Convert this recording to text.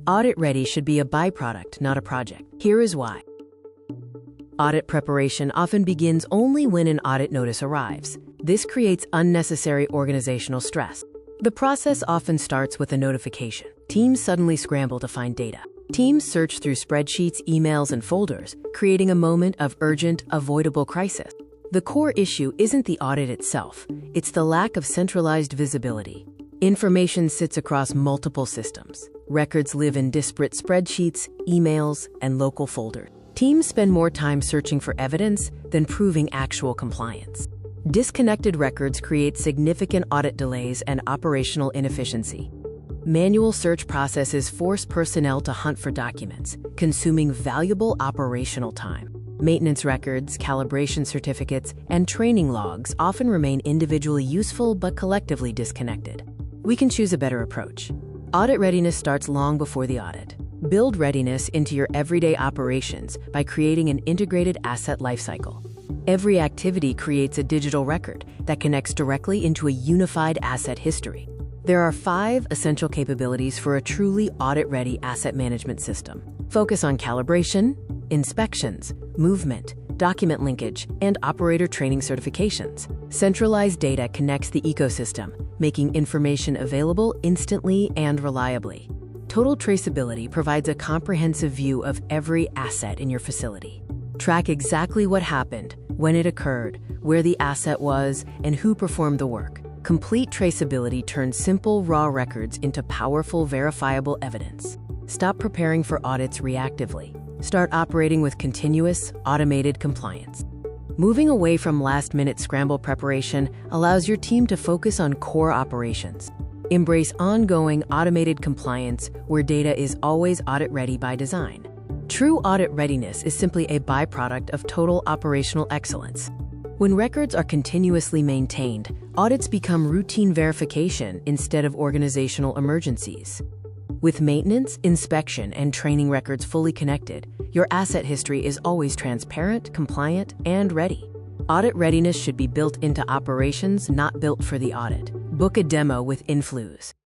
Audit-ready should be a byproduct, not a project. Here is why. Audit preparation often begins only when an audit notice arrives. This creates unnecessary organizational stress. The process often starts with a notification. Teams suddenly scramble to find data. Teams search through spreadsheets, emails, and folders, creating a moment of urgent, avoidable crisis. The core issue isn't the audit itself, it's the lack of centralized visibility. Information sits across multiple systems. Records live in disparate spreadsheets, emails, and local folders. Teams spend more time searching for evidence than proving actual compliance. Disconnected records create significant audit delays and operational inefficiency. Manual search processes force personnel to hunt for documents, consuming valuable operational time. Maintenance records, calibration certificates, and training logs often remain individually useful but collectively disconnected. We can choose a better approach. Audit readiness starts long before the audit. Build readiness into your everyday operations by creating an integrated asset lifecycle. Every activity creates a digital record that connects directly into a unified asset history. There are 5 essential capabilities for a truly audit-ready asset management system. Focus on calibration, inspections, movement, document linkage, and operator training certifications. Centralized data connects the ecosystem, making information available instantly and reliably. Total traceability provides a comprehensive view of every asset in your facility. Track exactly what happened, when it occurred, where the asset was, and who performed the work. Complete traceability turns simple, raw records into powerful, verifiable evidence. Stop preparing for audits reactively. Start operating with continuous, automated compliance. Moving away from last-minute scramble preparation allows your team to focus on core operations. Embrace ongoing, automated compliance where data is always audit-ready by design. True audit readiness is simply a byproduct of total operational excellence. When records are continuously maintained, audits become routine verification instead of organizational emergencies. With maintenance, inspection, and training records fully connected, your asset history is always transparent, compliant, and ready. Audit readiness should be built into operations, not built for the audit. Book a demo with Inflewz.